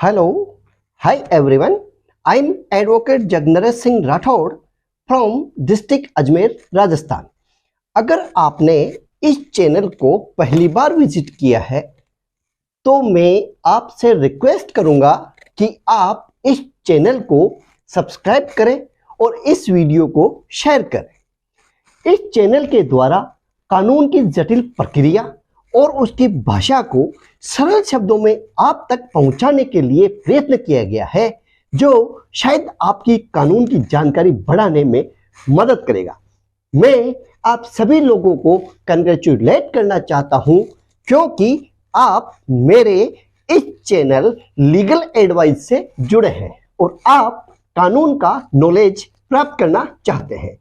Hello, hi everyone. I'm Advocate Jagnaresh Singh Rathod from District Ajmer, Rajasthan. अगर आपने इस channel को पहली बार विजिट किया है तो मैं आपसे रिक्वेस्ट करूंगा कि आप इस चैनल को सब्सक्राइब करें और इस वीडियो को शेयर करें। इस चैनल के द्वारा कानून की जटिल प्रक्रिया और उसकी भाषा को सरल शब्दों में आप तक पहुंचाने के लिए प्रयत्न किया गया है, जो शायद आपकी कानून की जानकारी बढ़ाने में मदद करेगा। मैं आप सभी लोगों को कंग्रेचुलेट करना चाहता हूं, क्योंकि आप मेरे इस चैनल लीगल एडवाइस से जुड़े हैं और आप कानून का नॉलेज प्राप्त करना चाहते हैं।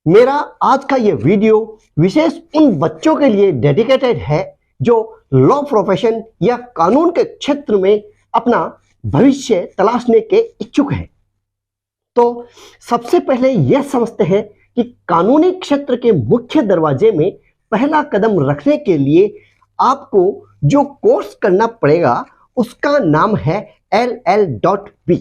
मेरा आज का ये वीडियो विशेष उन बच्चों के लिए डेडिकेटेड है जो लॉ प्रोफेशन या कानून के क्षेत्र में अपना भविष्य तलाशने के इच्छुक हैं। तो सबसे पहले यह समझते हैं कि कानूनी क्षेत्र के मुख्य दरवाजे में पहला कदम रखने के लिए आपको जो कोर्स करना पड़ेगा उसका नाम है LL.B।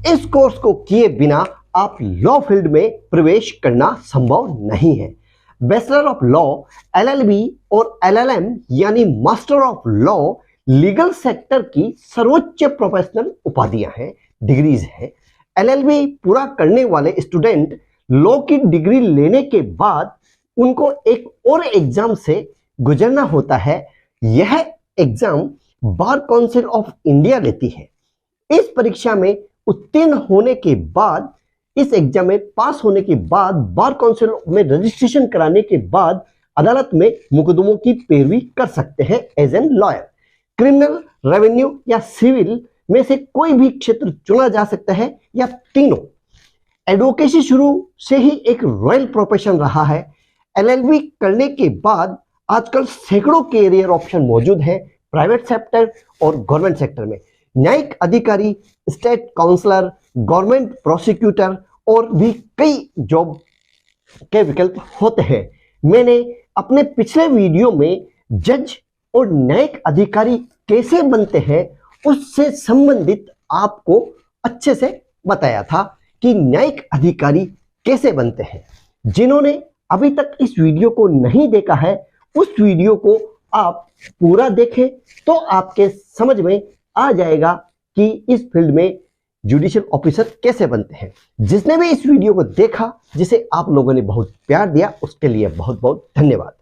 इस कोर्स को किए बिना आप लॉ फील्ड में प्रवेश करना संभव नहीं है। बैचलर ऑफ लॉ, LLB और LLM यानी master of law legal sector की सर्वोच्च प्रोफेशनल उपाधियां हैं, डिग्रीज हैं। LLB पूरा करने वाले स्टूडेंट लॉ की डिग्री लेने के बाद उनको एक और एग्जाम से गुजरना होता है। यह exam bar council of India लेती है। इस परीक्षा में उत्तीर्ण होने के बाद, इस एग्जाम में पास होने के बाद, बार काउंसिल में रजिस्ट्रेशन कराने के बाद अदालत में मुकदमों की पैरवी कर सकते हैं as an lawyer. Criminal, revenue या सिविल में से कोई भी क्षेत्र चुना जा सकता है या तीनों। एडवोकेसी शुरू से ही एक रॉयल प्रोफेशन रहा है। LLB करने के बाद आजकल सैकड़ों कैरियर ऑप्शन मौजूद हैं प्राइवेट सेक्टर और गवर्नमेंट सेक्टर में। न्यायिक अधिकारी, स्टेट काउंसलर, गवर्नमेंट प्रोसिक्यूटर और भी कई जॉब के विकल्प होते हैं। मैंने अपने पिछले वीडियो में जज और न्यायिक अधिकारी कैसे बनते हैं उससे संबंधित आपको अच्छे से बताया था कि न्यायिक अधिकारी कैसे बनते हैं। जिन्होंने अभी तक इस वीडियो को नहीं देखा है, उस वीडियो को आप पूरा देखें तो आपके समझ में आ जाएगा कि इस फील्ड में जुडिशियल ऑफिसर कैसे बनते हैं। जिसने भी इस वीडियो को देखा, जिसे आप लोगों ने बहुत प्यार दिया, उसके लिए बहुत बहुत धन्यवाद।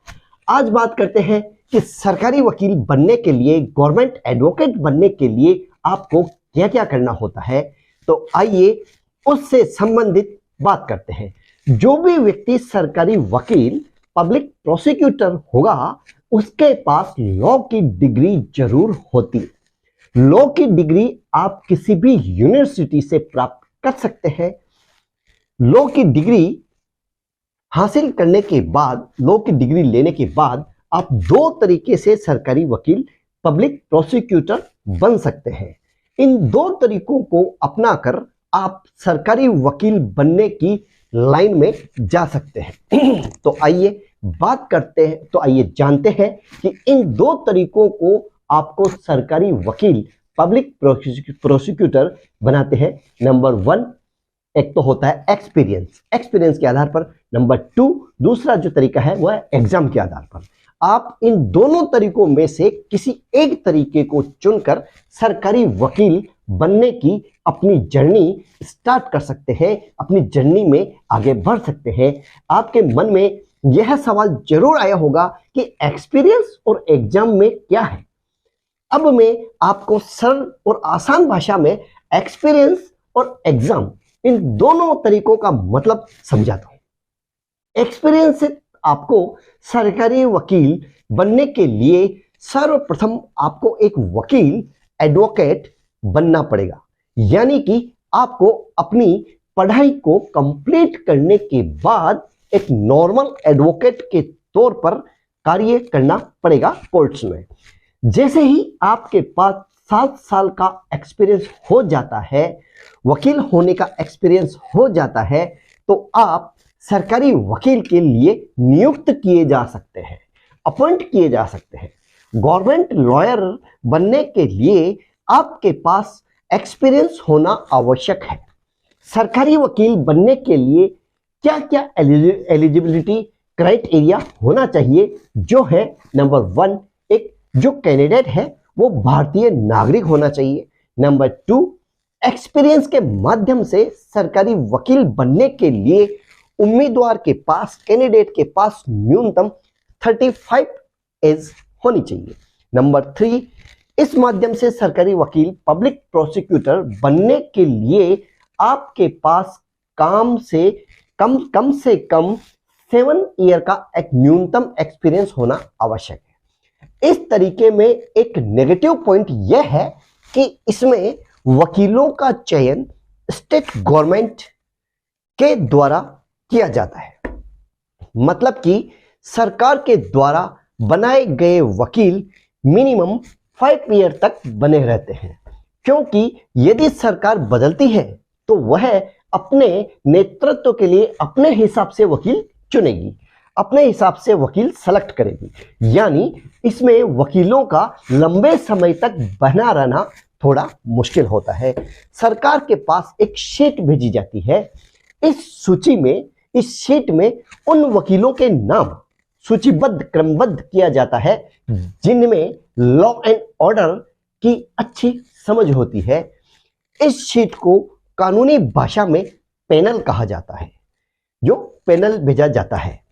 आज बात करते हैं कि सरकारी वकील बनने के लिए, गवर्नमेंट एडवोकेट बनने के लिए आपको क्या क्या करना होता है। तो आइए उससे संबंधित बात करते हैं। जो भी व्यक्ति सरकारी वकील, पब्लिक प्रोसिक्यूटर होगा, उसके पास लॉ की डिग्री जरूर होती है। लॉ की डिग्री आप किसी भी यूनिवर्सिटी से प्राप्त कर सकते हैं। लॉ की डिग्री हासिल करने के बाद, लॉ की डिग्री लेने के बाद आप दो तरीके से सरकारी वकील, पब्लिक प्रोसिक्यूटर बन सकते हैं। इन दो तरीकों को अपनाकर आप सरकारी वकील बनने की लाइन में जा सकते हैं। तो आइए बात करते हैं, तो आइए जानते हैं कि इन दो तरीकों को आपको सरकारी वकील, पब्लिक प्रोसिक्यूटर बनाते हैं। नंबर 1 एक तो होता है एक्सपीरियंस, एक्सपीरियंस के आधार पर। नंबर 2 दूसरा जो तरीका है वह है एग्जाम के आधार पर। आप इन दोनों तरीकों में से किसी एक तरीके को चुनकर सरकारी वकील बनने की अपनी जर्नी स्टार्ट कर सकते हैं, अपनी जर्नी में आगे बढ़ सकते हैं। आपके मन में यह सवाल जरूर आया होगा कि एक्सपीरियंस और एग्जाम में क्या है। अब मैं आपको सरल और आसान भाषा में एक्सपीरियंस और एग्जाम, इन दोनों तरीकों का मतलब समझाता हूं। एक्सपीरियंस से आपको सरकारी वकील बनने के लिए सर्वप्रथम आपको एक वकील, एडवोकेट बनना पड़ेगा। यानी कि आपको अपनी पढ़ाई को कंप्लीट करने के बाद एक नॉर्मल एडवोकेट के तौर पर कार्य करना पड़ेगा कोर्ट्स में। जैसे ही आपके पास 7 साल का एक्सपीरियंस हो जाता है, वकील होने का एक्सपीरियंस हो जाता है, तो आप सरकारी वकील के लिए नियुक्त किए जा सकते हैं, अपॉइंट किए जा सकते हैं। गवर्नमेंट लॉयर बनने के लिए आपके पास एक्सपीरियंस होना आवश्यक है। सरकारी वकील बनने के लिए क्या क्या एलिजिबिलिटी क्राइटेरिया होना चाहिए, जो है नंबर 1, एक जो कैंडिडेट है वो भारतीय नागरिक होना चाहिए। नंबर 2, एक्सपीरियंस के माध्यम से सरकारी वकील बनने के लिए उम्मीदवार के पास, कैंडिडेट के पास न्यूनतम 35 एज होनी चाहिए। नंबर 3, इस माध्यम से सरकारी वकील, पब्लिक प्रोसिक्यूटर बनने के लिए आपके पास कम से कम 7 ईयर का एक न्यूनतम एक्सपीरियंस होना आवश्यक है। इस तरीके में एक नेगेटिव पॉइंट यह है कि इसमें वकीलों का चयन स्टेट गवर्नमेंट के द्वारा किया जाता है, मतलब कि सरकार के द्वारा बनाए गए वकील मिनिमम 5 ईयर तक बने रहते हैं, क्योंकि यदि सरकार बदलती है तो वह अपने नेतृत्व के लिए अपने हिसाब से वकील चुनेगी, अपने हिसाब से वकील सेलेक्ट करेगी। यानी इसमें वकीलों का लंबे समय तक बना रहना थोड़ा मुश्किल होता है। सरकार के पास एक शीट भेजी जाती है। इस शीट में उन वकीलों के नाम सूचीबद्ध, क्रमबद्ध किया जाता है जिनमें लॉ एंड ऑर्डर की अच्छी समझ होती है। इस शीट को कानूनी भाषा में पैनल कहा जाता है, जो पैनल भेजा जाता है।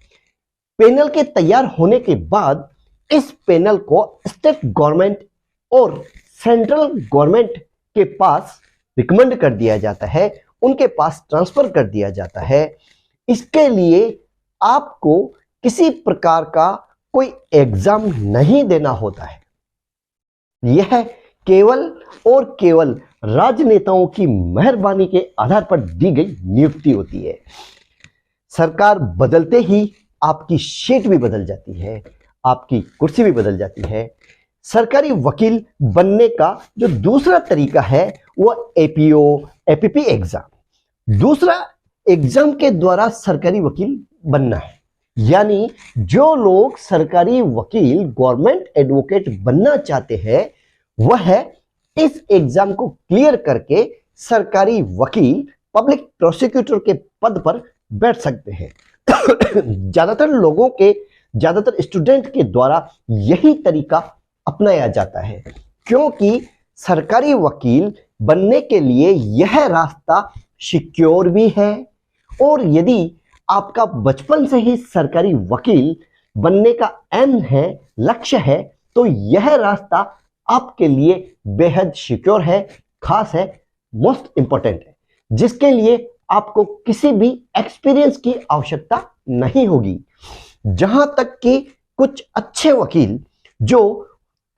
पैनल के तैयार होने के बाद इस पैनल को स्टेट गवर्नमेंट और सेंट्रल गवर्नमेंट के पास रिकमेंड कर दिया जाता है, उनके पास ट्रांसफर कर दिया जाता है। इसके लिए आपको किसी प्रकार का कोई एग्जाम नहीं देना होता है। यह केवल और केवल राजनेताओं की मेहरबानी के आधार पर दी गई नियुक्ति होती है। सरकार बदलते ही आपकी शीट भी बदल जाती है, आपकी कुर्सी भी बदल जाती है। सरकारी वकील बनने का जो दूसरा तरीका है वो एपीओ, एपीपी एग्जाम, दूसरा एग्जाम के द्वारा सरकारी वकील बनना है। यानी जो लोग सरकारी वकील, गवर्नमेंट एडवोकेट बनना चाहते हैं, वह इस एग्जाम को क्लियर करके सरकारी वकील, पब्लिक प्रोसिक्यूटर के पद पर बैठ सकते हैं। ज्यादातर स्टूडेंट के द्वारा यही तरीका अपनाया जाता है, क्योंकि सरकारी वकील बनने के लिए यह रास्ता सिक्योर भी है, और यदि आपका बचपन से ही सरकारी वकील बनने का एम है, लक्ष्य है, तो यह रास्ता आपके लिए बेहद सिक्योर है, खास है, मोस्ट इंपॉर्टेंट है, जिसके लिए आपको किसी भी एक्सपीरियंस की आवश्यकता नहीं होगी। जहां तक कि कुछ अच्छे वकील जो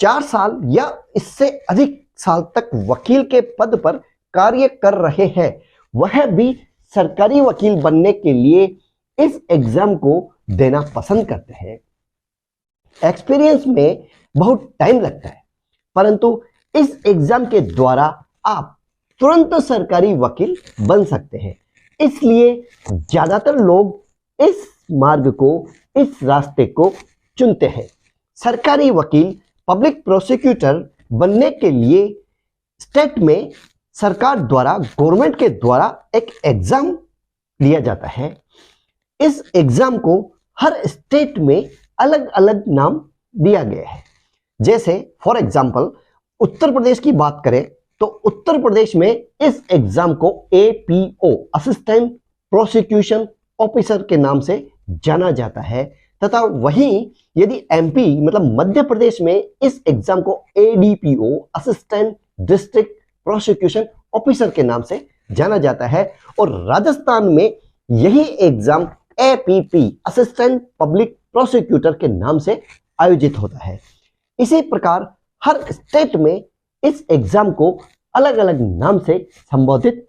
4 साल या इससे अधिक साल तक वकील के पद पर कार्य कर रहे हैं, वह भी सरकारी वकील बनने के लिए इस एग्जाम को देना पसंद करते हैं। एक्सपीरियंस में बहुत टाइम लगता है, परंतु इस एग्जाम के द्वारा आप तुरंत सरकारी वकील बन सकते हैं। इसलिए ज्यादातर लोग इस मार्ग को, इस रास्ते को चुनते हैं। सरकारी वकील, पब्लिक प्रोसिक्यूटर बनने के लिए स्टेट में सरकार द्वारा, गवर्नमेंट के द्वारा एक एग्जाम लिया जाता है। इस एग्जाम को हर स्टेट में अलग अलग नाम दिया गया है। जैसे फॉर एग्जांपल उत्तर प्रदेश की बात करें तो उत्तर प्रदेश में इस एग्जाम को एपीओ, असिस्टेंट प्रोसिक्यूशन ऑफिसर के नाम से जाना जाता है, तथा वहीं यदि एमपी मतलब मध्य प्रदेश में इस एग्जाम को ADPO, assistant district prosecution officer के नाम से जाना जाता है, और राजस्थान में यही exam APP, assistant public prosecutor के नाम से आयोजित होता है। इसी प्रकार हर स्टेट में इस एग्जाम को अलग अलग नाम से संबोधित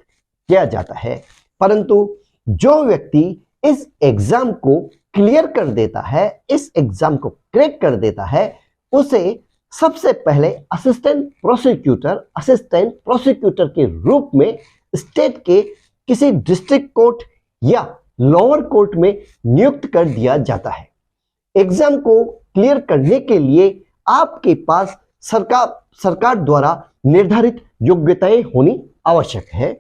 किया जाता है, परंतु जो व्यक्ति इस एग्जाम को क्लियर कर देता है, इस एग्जाम को क्रैक कर देता है, उसे सबसे पहले असिस्टेंट प्रोसिक्यूटर के रूप में स्टेट के किसी डिस्ट्रिक्ट कोर्ट या लोअर कोर्ट में नियुक्त कर दिया जाता है। एग्जाम को क्लियर करने के लिए आपके पास सरकार द्वारा निर्धारित योग्यताएं होनी आवश्यक है।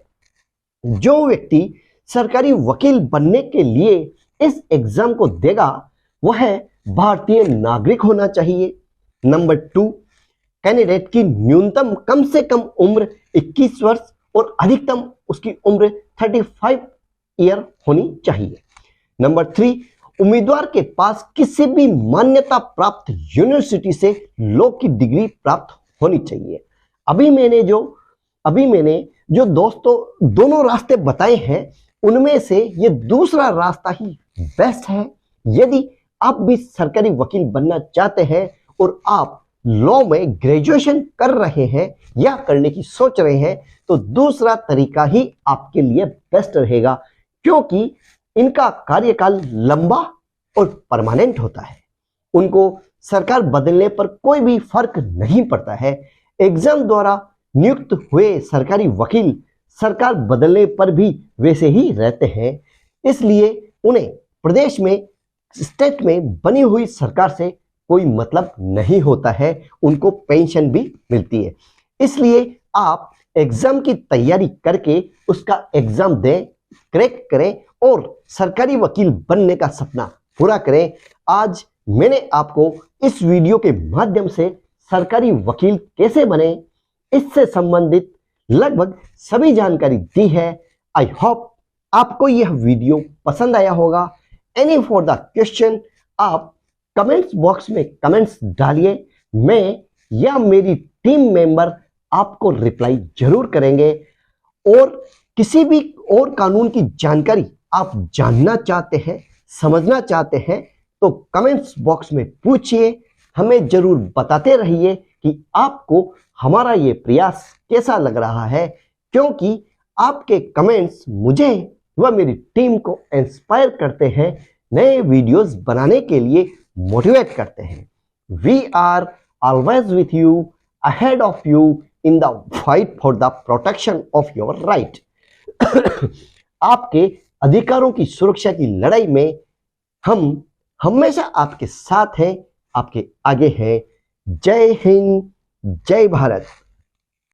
जो व्यक्ति सरकारी वकील बनने के लिए इस एग्जाम को देगा वह भारतीय नागरिक होना चाहिए। नंबर 2, कैंडिडेट की न्यूनतम कम से कम उम्र 21 वर्ष और अधिकतम उसकी उम्र 35 ईयर होनी चाहिए। नंबर 3, उम्मीदवार के पास किसी भी मान्यता प्राप्त यूनिवर्सिटी से लॉ की डिग्री प्राप्त होनी चाहिए। अभी मैंने जो दोस्तों दोनों रास्ते बताए हैं उनमें से ये दूसरा रास्ता ही बेस्ट है। यदि आप भी सरकारी वकील बनना चाहते हैं और आप लॉ में ग्रेजुएशन कर रहे हैं या करने की सोच रहे हैं तो दूसरा तरीका ही आपके लिए बेस्ट रहेगा, क्योंकि इनका कार्यकाल लंबा और परमानेंट होता है। उनको सरकार बदलने पर कोई भी फर्क नहीं पड़ता है। एग्जाम द्वारा नियुक्त हुए सरकारी वकील सरकार बदलने पर भी वैसे ही रहते हैं, इसलिए उन्हें प्रदेश में स्टेट में बनी हुई सरकार से कोई मतलब नहीं होता है, उनको पेंशन भी मिलती है। इसलिए आप एग्जाम की तैयारी करके उसका एग्जाम दें, क्रैक करें और सरकारी वकील बनने का सपना पूरा करें। आज मैंने आपको इस वीडियो के माध्यम से सरकारी वकील कैसे बने इससे संबंधित लगभग सभी जानकारी दी है। आई होप आपको यह वीडियो पसंद आया होगा। एनी फॉर द क्वेश्चन आप कमेंट्स बॉक्स में कमेंट्स डालिए, मैं या मेरी टीम मेंबर आपको रिप्लाई जरूर करेंगे। और किसी भी और कानून की जानकारी आप जानना चाहते हैं, समझना चाहते हैं तो कमेंट्स बॉक्स में पूछिए, हमें जरूर बताते रहिए कि आपको हमारा ये प्रयास कैसा लग रहा है, क्योंकि आपके कमेंट्स मुझे व मेरी टीम को इंस्पायर करते हैं, नए वीडियोस बनाने के लिए मोटिवेट करते हैं। We are always with you, ahead of you in the fight for the protection of your right. आपके अधिकारों की सुरक्षा की लड़ाई में हम हमेशा आपके साथ हैं, आपके आगे हैं। जय हिंद, जय भारत।